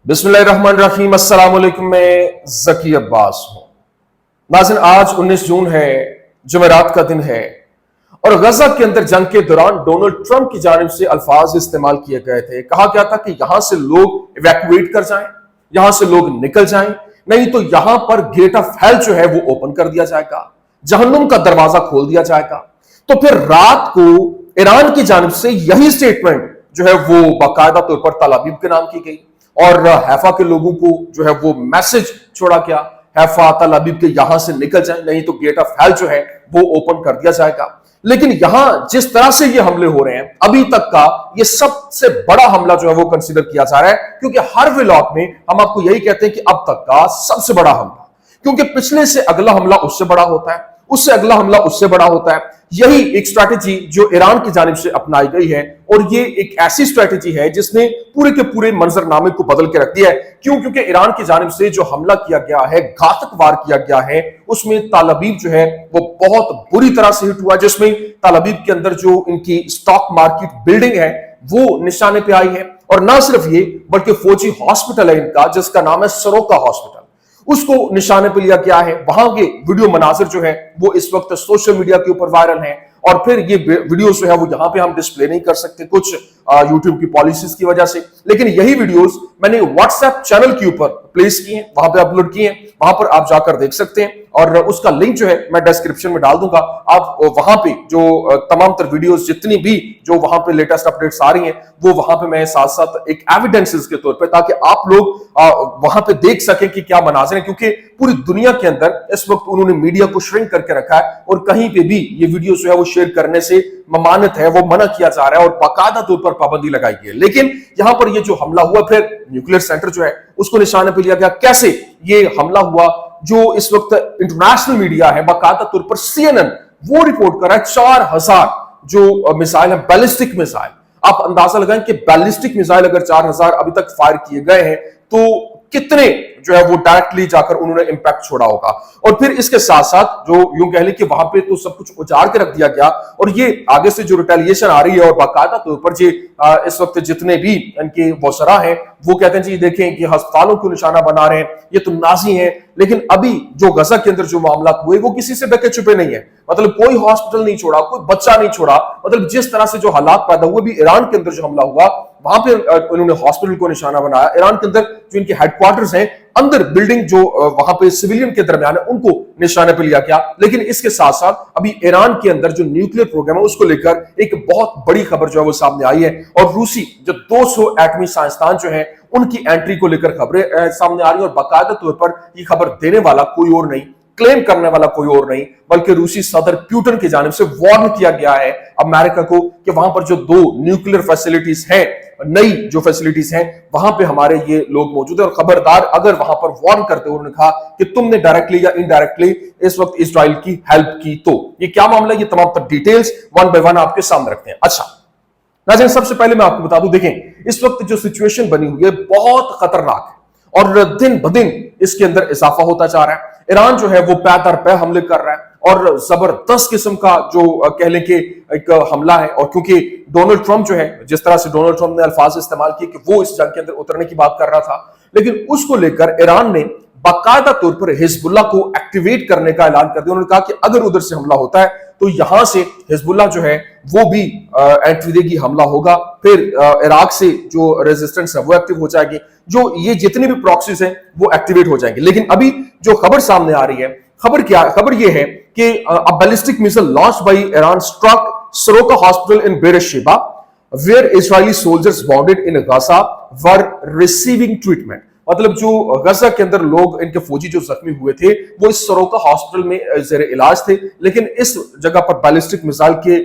बिस्मिल्लाहिर्रहमानिर्रहीम। अस्सलाम वालेकुम। मैं ज़की अब्बास हूं। नाज़रीन, आज 19 जून है, जुमेरात का दिन है और गजा के अंदर जंग के दौरान डोनाल्ड ट्रंप की जानिब से अल्फाज इस्तेमाल किए गए थे। कहा गया था कि यहां से लोग इवैक्यूएट कर जाएं, यहां से लोग निकल जाएं, नहीं तो यहां पर गेट ऑफ हेल जो है वो ओपन कर दिया जाएगा, जहन्नुम का दरवाजा खोल दिया जाएगा। तो फिर रात को ईरान की जानिब से यही स्टेटमेंट जो है वो बाकायदा तौर पर तल अबीब के नाम की गई और हैफा के लोगों को जो है वो मैसेज छोड़ा गया, हैफा तल अबीब के यहां से निकल जाए, नहीं तो गेट ऑफ हेल जो है वो ओपन कर दिया जाएगा। लेकिन यहां जिस तरह से ये हमले हो रहे हैं, अभी तक का ये सबसे बड़ा हमला जो है वो कंसीडर किया जा रहा है, क्योंकि हर व्लॉग में हम आपको यही कहते हैं कि अब तक का सबसे बड़ा हमला, क्योंकि पिछले से अगला हमला उससे बड़ा होता है, उससे अगला हमला उससे बड़ा होता है। यही एक स्ट्रैटेजी जो ईरान की जानिब से अपनाई गई है और ये एक ऐसी स्ट्रैटेजी है जिसने पूरे के पूरे मंजरनामे को बदल के रख दिया है। क्यों? क्योंकि ईरान की जानिब से जो हमला किया गया है, घातक वार किया गया है, उसमें तल अबीब जो है वो बहुत बुरी तरह से हिट हुआ, जिसमें तल अबीब के अंदर जो इनकी स्टॉक मार्केट बिल्डिंग है वो निशाने पे आई है। और ना सिर्फ ये, बल्कि फौजी हॉस्पिटल है इनका, जिसका नाम है सरोका हॉस्पिटल, उसको निशाने पे लिया गया है। वहां के वीडियो मनाजिर जो है वो इस वक्त सोशल मीडिया के ऊपर वायरल हैं और फिर ये वीडियोस जो है वो यहां पे हम डिस्प्ले नहीं कर सकते कुछ यूट्यूब की पॉलिसीज की वजह से, लेकिन यही वीडियोस मैंने व्हाट्सएप चैनल के ऊपर प्लेस किए हैं, वहां पे अपलोड किए हैं, वहां पर आप जाकर देख सकते हैं और उसका लिंक जो है मैं डिस्क्रिप्शन में डाल दूंगा। आप वहां पे जो तमाम तर वीडियोस जितनी भी जो वहां पे लेटेस्ट अपडेट्स आ रही हैं वो वहां पे मैं साथ साथ एक एविडेंसेस के तौर पे, ताकि आप लोग वहां पे देख सकें कि क्या मनाजिर है, क्योंकि पूरी दुनिया के अंदर इस वक्त उन्होंने मीडिया को श्रिंक करके रखा है और कहीं पे भी ये वीडियो जो है वो शेयर करने से ममानत है वो मना किया जा रहा है और बाकायदा तौर पर पाबंदी लगाई गई है। लेकिन यहां पर ये जो हमला हुआ, फिर न्यूक्लियर सेंटर जो है उसको निशाने पे लिया गया। कैसे ये हमला हुआ? जो इस वक्त इंटरनेशनल मीडिया है, बाकायदा तौर पर CNN वो रिपोर्ट कर रहा है 4000 जो मिसाइल है, बैलिस्टिक मिसाइल। आप अंदाजा लगाएं कि बैलिस्टिक मिसाइल अगर 4000 अभी तक फायर किए गए हैं तो कितने जो है वो डायरेक्टली जाकर उन्होंने इंपैक्ट छोड़ा होगा। और फिर इसके साथ साथ जो यूं कह लें कि वहां पे तो सब कुछ उजाड़ के रख दिया गया और ये आगे से जो रिटेलिएशन आ रही है और बाकायदा तौर पर जी इस वक्त जितने भी इनके वज़रा हैं वो कहते हैं जी देखें कि अस्पतालों को निशाना बना रहे हैं, ये तो नाजी हैं। लेकिन अभी जो गजा के अंदर जो मामला हुए वो किसी से ढके छुपे नहीं है, मतलब कोई हॉस्पिटल नहीं छोड़ा, कोई बच्चा नहीं छोड़ा। मतलब जिस तरह से जो हालात पैदा हुए, भी ईरान के अंदर जो हमला हुआ वहां पे उन्होंने हॉस्पिटल को निशाना बनाया। ईरान के अंदर जो इनके हेडक्वार्टर्स हैं, अंदर बिल्डिंग जो वहां पे सिविलियन के दरमियान है, उनको निशाने पे लिया गया। लेकिन इसके साथ साथ अभी ईरान के अंदर जो न्यूक्लियर प्रोग्राम है उसको लेकर एक बहुत बड़ी खबर जो है वो सामने आई है और रूसी जो 200 एटमी साइंसदान जो है उनकी एंट्री को लेकर खबरें सामने आ रही है और बाकायदा तौर पर ये खबर देने वाला कोई और नहीं, क्लेम करने वाला कोई और नहीं, बल्कि रूसी सदर पुतिन की जानिब से वार्न किया गया है अमेरिका को कि वहां पर जो 2 न्यूक्लियर फैसिलिटीज हैं, नई जो फैसिलिटीज हैं, वहां पे हमारे ये लोग मौजूद है और खबरदार अगर वहां पर वार्न करते हुए उन्होंने कहा कि तुमने डायरेक्टली या इनडायरेक्टली इस वक्त इजराइल की हेल्प की। तो ये क्या मामला है, ये तमाम तर डिटेल्स वन बाय वन आपके सामने रखते हैं। अच्छा नाज़रीन, सबसे पहले मैं आपको बता दूं, देखें इस वक्त जो सिचुएशन बनी हुई है बहुत खतरनाक है और दिन ब दिन इसके अंदर इजाफा होता जा रहा है। ईरान जो है वो पै दर पै हमले कर रहा है और जबरदस्त किस्म का जो कह लें कि एक हमला है। और क्योंकि डोनाल्ड ट्रंप जो है, जिस तरह से डोनाल्ड ट्रंप ने अल्फाज इस्तेमाल किए कि वो इस जंग के अंदर उतरने की बात कर रहा था, लेकिन उसको लेकर ईरान ने बाकायदा तौर पर हिजबुल्लाह को एक्टिवेट करने का ऐलान कर दिया। उन्होंने कहा कि अगर उधर से हमला होता है तो यहां से हिजबुल्लाह जो है वो भी एंट्री देगी, हमला होगा, फिर इराक से जो रेजिस्टेंस है वो एक्टिव हो जाएगी, जो ये जितने भी प्रॉक्सीज हैं वो एक्टिवेट हो जाएंगे। लेकिन अभी जो खबर सामने आ रही है, खबर ये है कि a ballistic missile launched by Iran struck Soroka hospital in Beersheba where Israeli soldiers wounded in Gaza were receiving treatment. मतलब जो गजा के अंदर लोग इनके फौजी जो जख्मी हुए थे वो इस सरोका हॉस्पिटल में जेर इलाज थे, लेकिन इस जगह पर बैलिस्टिक मिसाइल के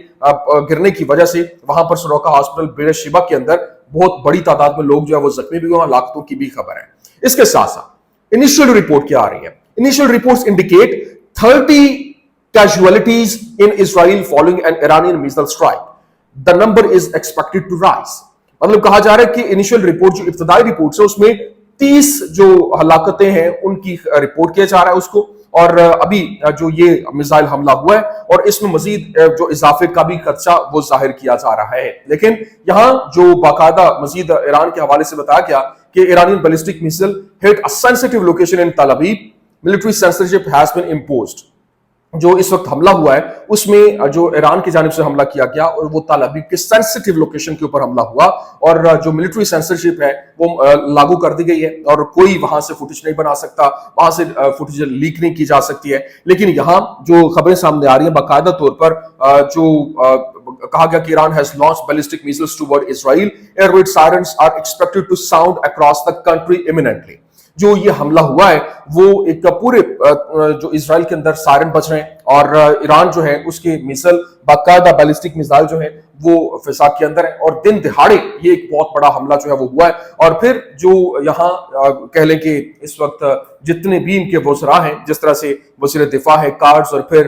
गिरने की वजह से वहां पर सरोका हॉस्पिटल बेरशेबा के अंदर बहुत बड़ी तादाद में लोग जो है वो जख्मी भी हुए, लाखों की भी खबर है। इसके साथ साथ इनिशियल रिपोर्ट क्या आ रही है? Initial reports indicate 30 casualties in Israel following an Iranian missile strike. The number is expected to rise. मतलब कहा जा रहा है कि इनिशियल रिपोर्ट जो इब्तदाई रिपोर्ट है उसमें 30 जो हलाकतें हैं उनकी रिपोर्ट किया जा रहा है उसको, और अभी जो ये मिसाइल हमला हुआ है और इसमें मजीद जो इजाफे का भी खदशा वो जाहिर किया जा रहा है। लेकिन यहां जो बाकायदा मजीद ईरान के हवाले से बताया गया कि Iranian ballistic missile hit a sensitive location in Tel Aviv, military censorship has been imposed. जो इस वक्त हमला हुआ है उसमें जो ईरान की जानिब से हमला किया गया और वो तल अवीव के सेंसिटिव लोकेशन के ऊपर हमला हुआ और जो मिलिट्री सेंसरशिप है वो लागू कर दी गई है और कोई वहां से फुटेज नहीं बना सकता, वहां से फुटेज लीक नहीं की जा सकती है। लेकिन यहां जो खबरें सामने आ रही हैं बाकायदा तौर पर जो कहा गया कि Iran has launched ballistic missiles toward Israel, air raid sirens are expected to sound across the country imminently. जो ये हमला हुआ है वो एक पूरे जो इजराइल के अंदर सायरन बज रहे हैं और ईरान जो है उसके मिसाइल बाकायदा बैलिस्टिक मिसाइल जो है वो फिजा के अंदर है और दिन दिहाड़े ये एक बहुत बड़ा हमला जो है वो हुआ है। और फिर जो यहाँ कह लें कि इस वक्त जितने भी इनके वज़रा हैं, जिस तरह से वज़ीर दिफा है कार्ड्स और फिर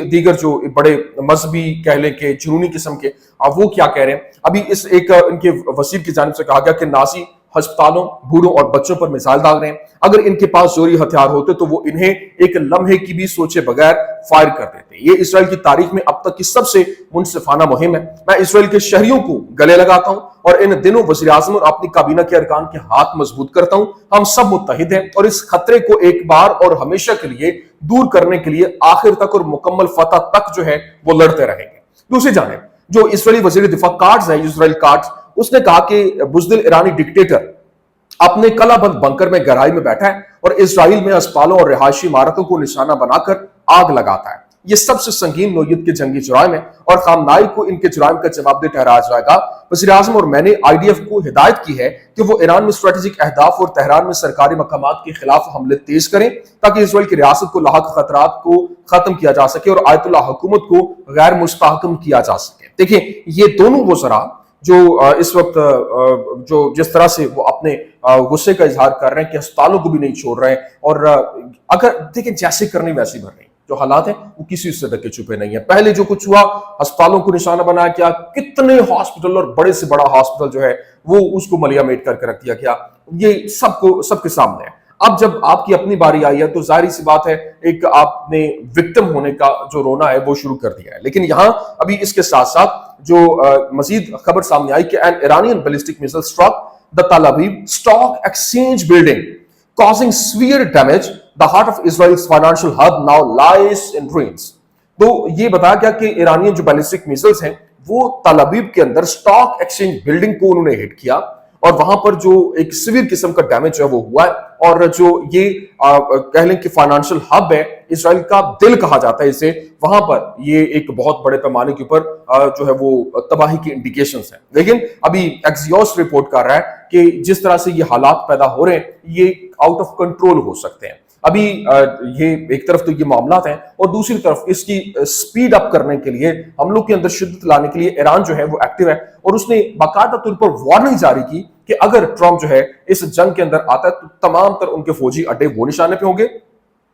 दीगर जो बड़े मजहबी कह लें कि जुनूनी किस्म के, वो क्या कह रहे हैं। अभी इस एक इनके वज़ीर की जानिब से कहा गया कि नाज़ी अस्पतालों, बूढ़ों और बच्चों पर मिसाइल दाग रहे हैं, अगर इनके पास जोरी हथियार होते तो वो इन्हें एक लम्हे की भी सोचे बगैर फायर कर देते। ये इसराइल की तारीख में अब तक की सबसे मुनसिफाना मुहिम है। मैं इसराइल के शहरियों को गले लगाता हूं और इन दिनों वज़ीर आज़म और अपनी काबीना के अरकान के हाथ मजबूत करता हूं। हम सब मुत्तहिद हैं और इस खतरे को एक बार और हमेशा के लिए दूर करने के लिए आखिर तक और मुकम्मल फतह तक जो है वो लड़ते रहेंगे। दूसरी जानिब जो इसराइली वज़ीर दिफा कार्ड्स है, इसराइल कार्ड्स, उसने कहा कि बुज़दिल ईरानी डिक्टेटर अपने कलाबंद बंकर में गहराई में बैठा है और इसराइल में अस्पतालों और रिहायशी इमारतों को निशाना बनाकर आग लगाता है। यह सबसे संगीन नौयत के जंगी जुराइम है और खामनाई को इनके जुराइम का जवाबदेह ठहराया जाएगा। वज़ीर आज़म और मैंने IDF को हिदायत की है कि वो ईरान में स्ट्रेटेजिक अहदाफ और तेहरान में सरकारी मकामात के खिलाफ हमले तेज करें ताकि इसराइल की रियासत को लाहक खतरात को खत्म किया जा सके और आयतुल्लाह हुकूमत को गैर मुस्तहकम किया जा सके। देखिए ये दोनों वज़रा जो इस वक्त जो जिस तरह से वो अपने गुस्से का इजहार कर रहे हैं कि अस्पतालों को भी नहीं छोड़ रहे हैं और अगर देखिए जैसे करनी वैसी भर रही, जो हालात हैं वो किसी से ढके छुपे नहीं है। पहले जो कुछ हुआ अस्पतालों को निशाना बनाया गया, कितने हॉस्पिटल और बड़े से बड़ा हॉस्पिटल जो है वो उसको मलिया मेट करके रख दिया गया, ये सबके सामने है। अब जब आपकी अपनी बारी आई है तो जाहिर सी बात है एक आपने विक्टिम होने का जो रोना है वो शुरू कर दिया है। लेकिन यहां अभी इसके साथ साथ जो मजीद खबर सामने आई कि an Iranian ballistic missile struck the Tel Aviv stock exchange building causing severe damage. The heart of Israel's financial hub now lies in ruins. तो ये बताया गया कि ईरानियन जो बैलिस्टिक मिसाइल्स हैं वो तल अवीव के अंदर स्टॉक एक्सचेंज बिल्डिंग को उन्होंने हिट किया और वहां पर जो एक सिवियर किस्म का डैमेज है वो हुआ है। और जो ये कह लें कि फाइनेंशियल हब है, इसराइल का दिल कहा जाता है इसे, वहां पर ये एक बहुत बड़े पैमाने के ऊपर जो है वो तबाही की इंडिकेशंस हैं। लेकिन अभी एक्सियोस रिपोर्ट कर रहा है कि जिस तरह से ये हालात पैदा हो रहे हैं ये आउट ऑफ कंट्रोल हो सकते हैं। अभी ये एक तरफ तो ये मामला हैं और दूसरी तरफ इसकी स्पीड अप करने के लिए, हम लोग के अंदर शिद्दत लाने के लिए ईरान जो है वो एक्टिव है और उसने बाकायदा तौर पर वार्निंग जारी की कि अगर ट्रंप जो है इस जंग के अंदर आता है तो तमाम तर उनके फौजी अड्डे वो निशाने पे होंगे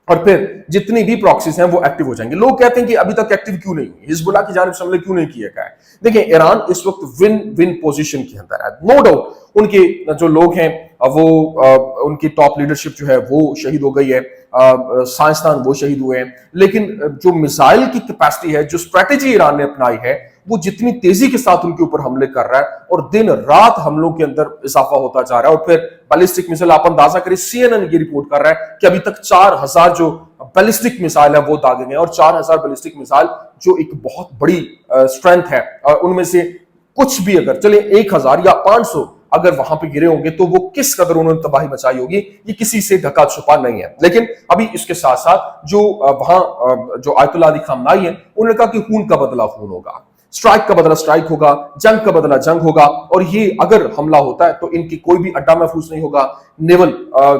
और फिर जितनी भी प्रॉक्सीज हैं वो एक्टिव हो जाएंगे। लोग कहते हैं कि अभी तक एक्टिव क्यों नहीं हुई, हिजबुल्लाह की जानिब से हमले क्यों नहीं किए गए। देखिए ईरान इस वक्त विन विन पोजीशन के अंदर है। नो डाउट उनके जो लोग हैं वो उनकी टॉप लीडरशिप जो है वो शहीद हो गई है, साइंसदान वो शहीद हुए हैं, लेकिन जो मिसाइल की कैपेसिटी है, जो स्ट्रेटेजी ईरान ने अपनाई है, वो जितनी तेजी के साथ उनके ऊपर हमले कर रहा है और दिन रात हमलों के अंदर इजाफा होता जा रहा है। और फिर बैलिस्टिक मिसाइल आप अंदाजा करें, CNN ये रिपोर्ट कर रहा है कि अभी तक 4000 जो बैलिस्टिक मिसाइल है वो दागे गए और 4000 बैलिस्टिक मिसाइल जो एक बहुत बड़ी स्ट्रेंथ है, उनमें से कुछ भी अगर चले 1000 या 500 अगर वहां पे गिरे होंगे तो वो किस कदर उन्होंने तबाही मचाई होगी ये किसी से ढका छुपा नहीं है। लेकिन अभी इसके साथ साथ जो वहां जो आयतुल्लाह अली खामनाई है उन्होंने कहा कि खून का बदला खून होगा, स्ट्राइक का बदला स्ट्राइक होगा, जंग का बदला जंग होगा और ये अगर हमला होता है तो इनकी कोई भी अड्डा महफूज नहीं होगा, नेवल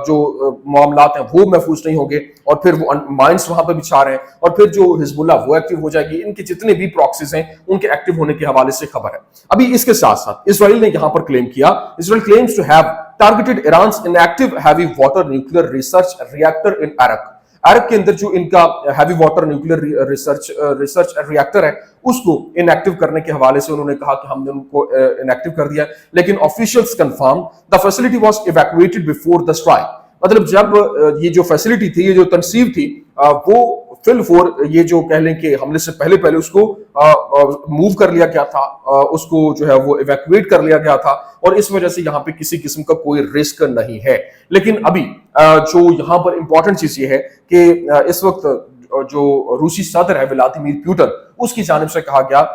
जो मामलात हैं वो महफूज नहीं होंगे और फिर वो माइंस वहां पर बिछा रहे हैं और फिर जो हिजबुल्लाह वो एक्टिव हो जाएगी। इनके जितने भी प्रॉक्सीज हैं उनके एक्टिव होने के हवाले से खबर है। अभी इसके साथ साथ इसराइल ने यहां पर क्लेम किया, Israel claims to have targeted Iran's inactive heavy water nuclear research reactor in Arak. अरब के अंदर जो इनका heavy water nuclear research reactor है उसको इनएक्टिव करने के हवाले से उन्होंने कहा कि हमने उनको इनएक्टिव कर दिया, लेकिन officials confirm the facility was evacuated before the strike. मतलब जब ये जो फैसिलिटी थी, ये जो तनसीब थी, वो फिल फोर ये जो कह लें कि हमले से पहले पहले उसको मूव कर लिया गया था, उसको जो है वो इवैक्यूएट कर लिया गया था, और इस वजह से यहाँ पे किसी किस्म का कोई रिस्क नहीं है। लेकिन अभी जो यहाँ पर इंपॉर्टेंट चीज ये है कि इस वक्त जो रूसी सदर है व्लादिमीर पुतिन, उसकी जानिब से कहा गया,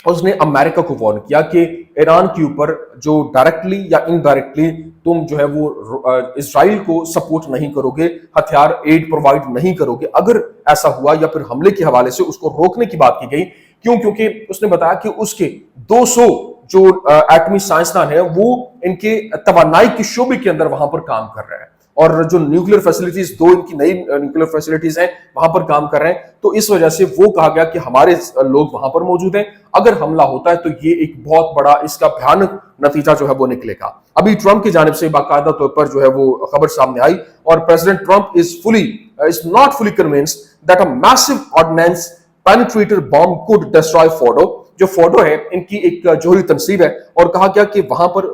उसने अमेरिका को वार्न किया कि ईरान के ऊपर जो डायरेक्टली या इनडायरेक्टली तुम जो है वो इजराइल को सपोर्ट नहीं करोगे, हथियार एड प्रोवाइड नहीं करोगे। अगर ऐसा हुआ या फिर हमले के हवाले से उसको रोकने की बात की गई। क्यों? क्योंकि उसने बताया कि उसके 200 जो एटमी साइंसदान है वो इनके तवानाई के शोबे के अंदर वहां पर काम कर रहे हैं, और जो न्यूक्लियर फैसिलिटीज, दो इनकी नई न्यूक्लियर फैसिलिटीज हैं, वहां पर काम कर रहे हैं। तो इस वजह से वो कहा गया कि हमारे लोग वहां पर मौजूद हैं, अगर हमला होता है तो ये एक बहुत बड़ा इसका भयानक नतीजा जो है वो निकलेगा। अभी ट्रंप की जानिब से बाकायदा तौर पर जो है वो खबर सामने आई, और president Trump is not fully convinced that a massive ordnance penetrator bomb could destroy Fordow. जो फोर्डो है इनकी एक जोहरी तनसीब है, और कहा गया कि वहां पर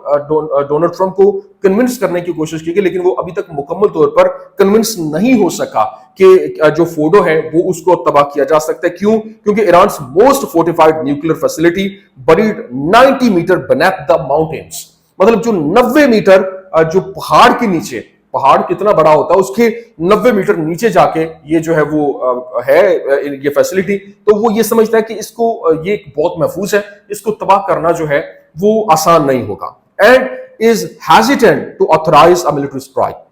डोनाल्ड ट्रंप को कन्विंस करने की कोशिश की गई, लेकिन वो अभी तक मुकम्मल तौर पर कन्विंस नहीं हो सका कि जो फोर्डो है वो उसको तबाह किया जा सकता है। क्यों? क्योंकि Iran most fortified nuclear facility buried 90 meter beneath the mountains, मतलब जो 90 मीटर जो पहाड़ के नीचे, पहाड़ कितना बड़ा होता है उसके 90 मीटर नीचे जाके ये जो है वो है ये फैसिलिटी। तो वो ये समझता है कि इसको ये बहुत महफूज है, इसको तबाह करना जो है वो आसान नहीं होगा, and is hesitant to authorise a military strike.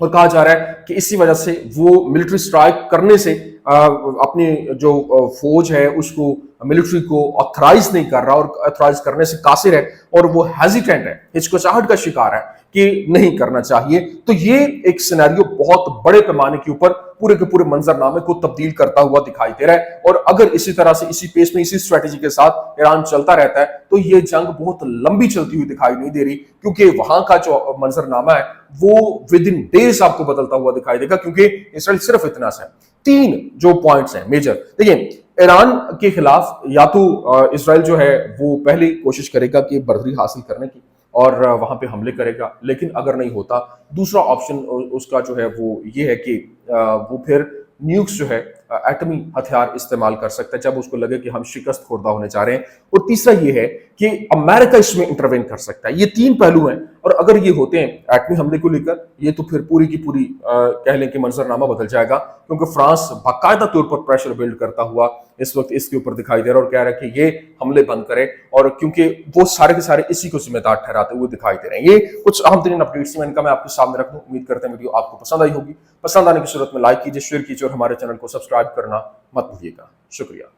और कहा जा रहा है कि इसी वजह से वो मिलिट्री स्ट्राइक करने से अपनी जो फौज है उसको, मिलिट्री को ऑथराइज नहीं कर रहा, और ऑथराइज करने से कासिर है, और वो हेजिटेंट है, हिचकिचाहट का शिकार है कि नहीं करना चाहिए। तो ये एक सिनेरियो बहुत बड़े पैमाने के ऊपर पूरे के पूरे मंजरनामे को तब्दील करता हुआ दिखाई दे रहा है, और अगर इसी तरह से, इसी पेस में, इसी स्ट्रेटेजी के साथ ईरान चलता रहता है तो ये जंग बहुत लंबी चलती हुई दिखाई नहीं दे रही, क्योंकि वहां का जो मंजरनामा है वो विद इन डेज आपको बदलता हुआ दिखाई देगा। क्योंकि इसराइल सिर्फ इतना सा है, 3 जो पॉइंट्स हैं मेजर। देखिए, ईरान के खिलाफ या तो इसराइल जो है वो पहली कोशिश करेगा कि बर्दरी हासिल करने की, और वहां पे हमले करेगा, लेकिन अगर नहीं होता, दूसरा ऑप्शन उसका जो है वो ये है कि वो फिर न्यूक्स जो है, एटमी हथियार इस्तेमाल कर सकता है जब उसको लगे कि हम शिकस्त खुर्दा होने जा रहे हैं। और तीसरा ये है कि अमेरिका इसमें इंटरवेन कर सकता है। ये 3 पहलू हैं, और अगर ये होते हैं एटमी हमले को लेकर, ये तो फिर पूरी की पूरी कह लें कि मंजरनामा बदल जाएगा, क्योंकि फ्रांस बाकायदा तौर पर प्रेशर बिल्ड करता हुआ इस वक्त इसके ऊपर दिखाई दे रहा है, और कह रहा है कि ये हमले बंद करे, और क्योंकि वो सारे के सारे इसी को जिम्मेदार ठहराते हुए दिखाई दे रहे हैं। ये कुछ अहम तरीन अपडेट्स मैं इनका मैं आपके सामने रख दूं। उम्मीद करते हैं वीडियो आपको पसंद आई होगी। पसंद आने की सूरत में लाइक कीजिए, शेयर कीजिए, और हमारे चैनल को सब्सक्राइब करना मत भूलिएगा। शुक्रिया।